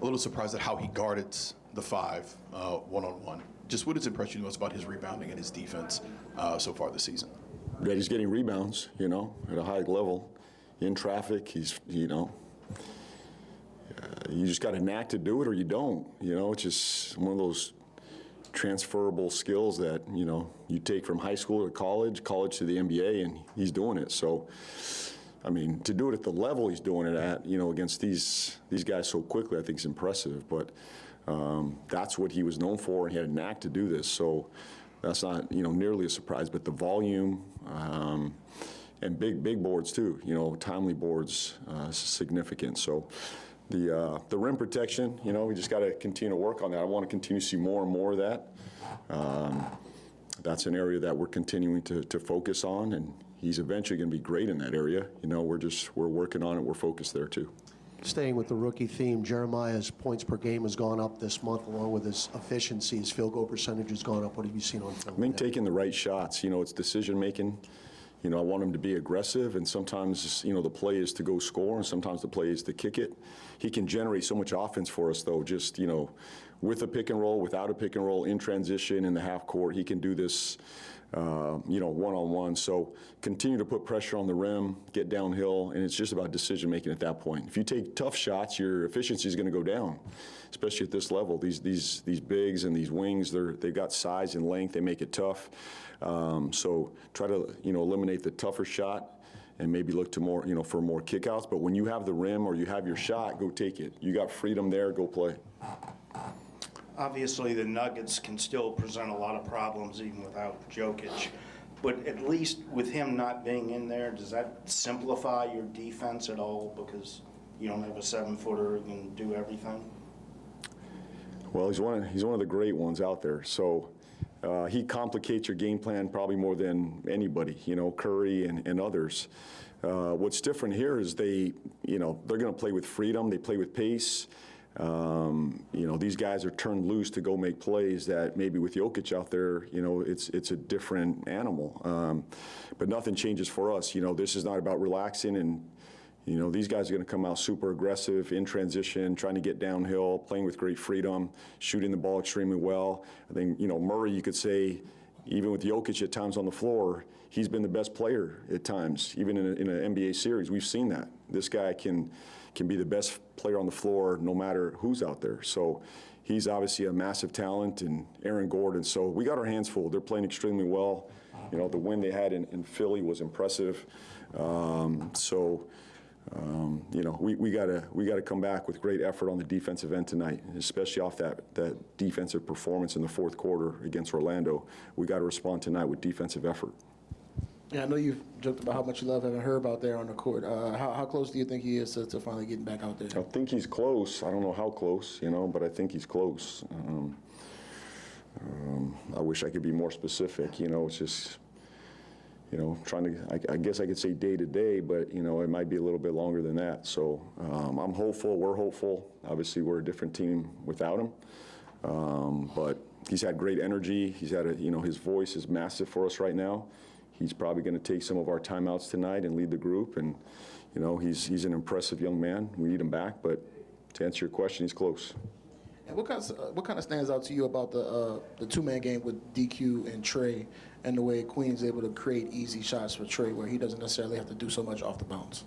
a little surprised at how he guarded the five one-on-one. Just what has impressed you most about his rebounding and his defense so far this season? Yeah, he's getting rebounds, at a high level. In traffic, he's, you just got a knack to do it or you don't. It's just one of those transferable skills that, you take from high school to college to the NBA, and he's doing it. So, to do it at the level he's doing it at, against these guys so quickly, I think is impressive. But that's what he was known for, and he had a knack to do this. So that's not, nearly a surprise. But the volume and big boards too, timely boards, significant. So the rim protection, we just got to continue to work on that. I want to continue to see more and more of that. That's an area that we're continuing to focus on, and he's eventually going to be great in that area. We're working on it. We're focused there too. Staying with the rookie theme, Jeremiah's points per game has gone up this month, along with his efficiency. His field goal percentage has gone up. What have you seen on film? I think taking the right shots. It's decision making. I want him to be aggressive, and sometimes, the play is to go score, and sometimes the play is to kick it. He can generate so much offense for us, though, just, with a pick and roll, without a pick and roll, in transition, in the half court. He can do this, one-on-one. So continue to put pressure on the rim, get downhill, and it's just about decision making at that point. If you take tough shots, your efficiency is going to go down, especially at this level. These bigs and these wings, they've got size and length. They make it tough. So try to, eliminate the tougher shot and maybe look to more, for more kickouts. But when you have the rim or you have your shot, go take it. You got freedom there, go play. Obviously, the Nuggets can still present a lot of problems even without Jokic. But at least with him not being in there, does that simplify your defense at all because you don't have a 7-footer who can do everything? Well, he's one of the great ones out there. So he complicates your game plan probably more than anybody, Curry and others. What's different here is they're going to play with freedom. They play with pace. These guys are turned loose to go make plays that maybe with Jokic out there, it's a different animal. But nothing changes for us. This is not about relaxing, and these guys are going to come out super aggressive in transition, trying to get downhill, playing with great freedom, shooting the ball extremely well. I think, Murray, you could say, even with Jokic at times on the floor, he's been the best player at times, even in an NBA series. We've seen that. This guy can be the best player on the floor no matter who's out there. So he's obviously a massive talent, and Aaron Gordon. So we got our hands full. They're playing extremely well. The win they had in Philly was impressive. We gotta come back with great effort on the defensive end tonight, especially off that defensive performance in the fourth quarter against Orlando. We got to respond tonight with defensive effort. Yeah, I know you've joked about how much you love having Herb out there on the court. How close do you think he is to finally getting back out there? I think he's close. I don't know how close, but I think he's close. I wish I could be more specific. It's just, trying to, I guess I could say day to day, but, it might be a little bit longer than that. So I'm hopeful. We're hopeful. Obviously, we're a different team without him. But he's had great energy. He's had his voice is massive for us right now. He's probably going to take some of our timeouts tonight and lead the group. And, he's an impressive young man. We need him back. But to answer your question, he's close. And what kind of stands out to you about the two-man game with DQ and Trey, and the way Queen's able to create easy shots for Trey, where he doesn't necessarily have to do so much off the bounce?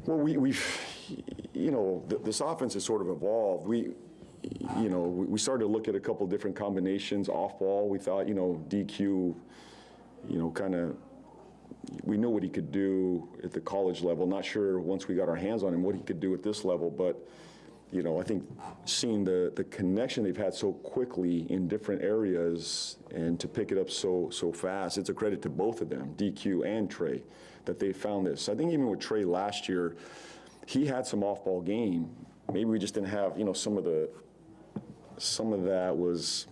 Well, we've this offense has sort of evolved. We started to look at a couple different combinations off ball. We thought, DQ, we knew what he could do at the college level. Not sure once we got our hands on him what he could do at this level, but I think seeing the connection they've had so quickly in different areas and to pick it up so fast, it's a credit to both of them, DQ and Trey, that they found this. I think even with Trey last year, he had some off-ball game. Maybe we just didn't have, some of that was,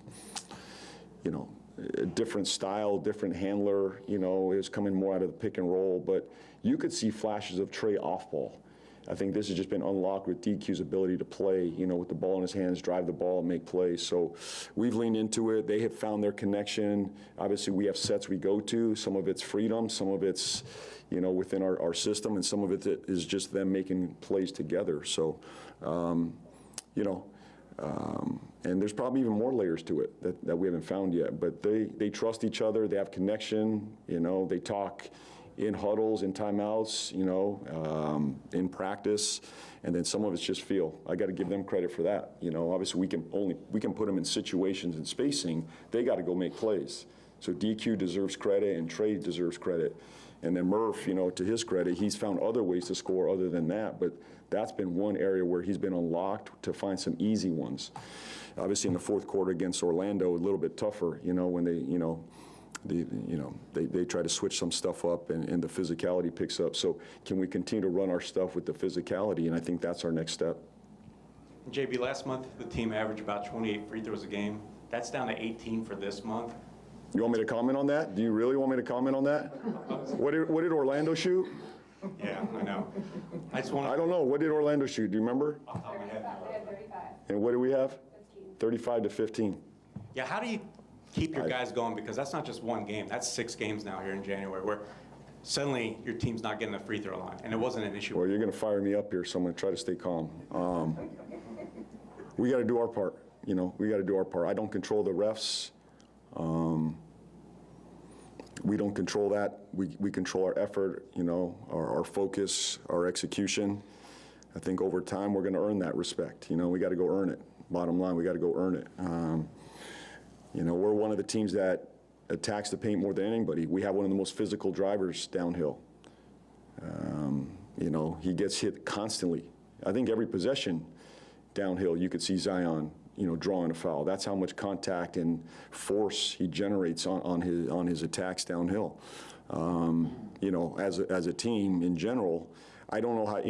a different style, different handler, it was coming more out of the pick and roll, but you could see flashes of Trey off-ball. I think this has just been unlocked with DQ's ability to play, with the ball in his hands, drive the ball, and make plays. So we've leaned into it. They have found their connection. Obviously, we have sets we go to. Some of it's freedom, some of it's, within our system, and some of it is just them making plays together. So, and there's probably even more layers to it that we haven't found yet. But they trust each other. They have connection. They talk in huddles, in timeouts, in practice, and then some of it's just feel. I got to give them credit for that. Obviously we can put them in situations and spacing. They got to go make plays. So DQ deserves credit and Trey deserves credit. And then Murph, to his credit, he's found other ways to score other than that. But that's been one area where he's been unlocked to find some easy ones. Obviously in the fourth quarter against Orlando, a little bit tougher, when they try to switch some stuff up and the physicality picks up. So can we continue to run our stuff with the physicality? And I think that's our next step. JB, last month the team averaged about 28 free throws a game. That's down to 18 for this month. You want me to comment on that? Do you really want me to comment on that? What did Orlando shoot? Yeah, I know. I just want I don't know. What did Orlando shoot? Do you remember? off the top of my head. They had 35. And what do we have? 15. 35 to 15. Yeah, how do you keep your guys going? Because that's not just one game. That's 6 games now here in January where suddenly your team's not getting a free throw line, and it wasn't an issue. Well, you're going to fire me up here, so I'm going to try to stay calm. We got to do our part. We got to do our part. I don't control the refs. We don't control that. We control our effort, our focus, our execution. I think over time we're going to earn that respect. We got to go earn it. Bottom line, we got to go earn it. We're one of the teams that attacks the paint more than anybody. We have one of the most physical drivers downhill. He gets hit constantly. I think every possession downhill, you could see Zion, drawing a foul. That's how much contact and force he generates on his attacks downhill. As a team in general, I don't know how,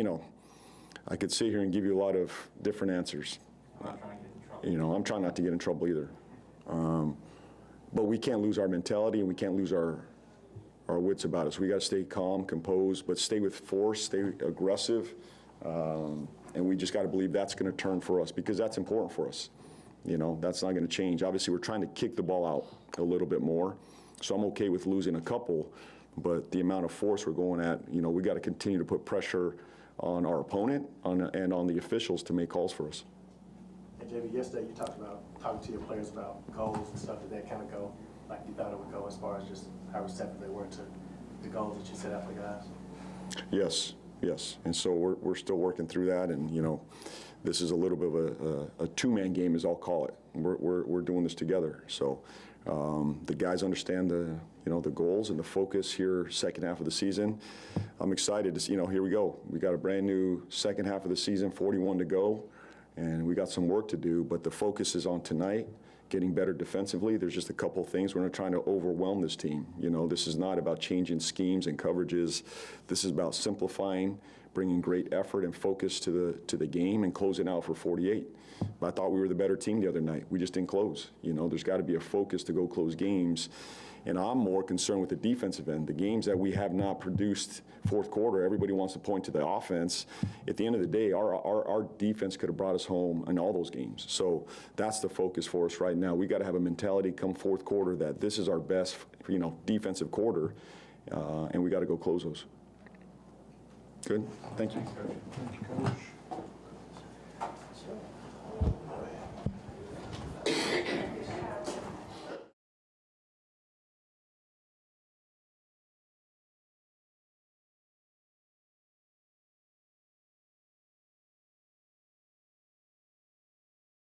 I could sit here and give you a lot of different answers. I'm not trying to get in trouble. I'm trying not to get in trouble either. But we can't lose our mentality and we can't lose our wits about us. We got to stay calm, composed, but stay with force, stay aggressive. And we just got to believe that's going to turn for us because that's important for us. That's not going to change. Obviously, we're trying to kick the ball out a little bit more. So I'm okay with losing a couple, but the amount of force we're going at, we got to continue to put pressure on our opponent and on the officials to make calls for us. And JB, yesterday you talked about talking to your players about goals and stuff. Did that kind of go like you thought it would go as far as just how receptive they were to the goals that you set out for the guys? Yes. And so we're still working through that. And, this is a little bit of a two-man game, as I'll call it. We're doing this together. So the guys understand the goals and the focus here second half of the season. I'm excited to see, here we go. We got a brand new second half of the season, 41 to go. And we got some work to do, but the focus is on tonight, getting better defensively. There's just a couple of things. We're not trying to overwhelm this team. This is not about changing schemes and coverages. This is about simplifying, bringing great effort and focus to the game and closing out for 48. But I thought we were the better team the other night. We just didn't close. There's got to be a focus to go close games. And I'm more concerned with the defensive end. The games that we have not produced fourth quarter, everybody wants to point to the offense. At the end of the day, our defense could have brought us home in all those games. So that's the focus for us right now. We got to have a mentality come fourth quarter that this is our best, defensive quarter, and we got to go close those. Good. Thank you. Thank you, Coach.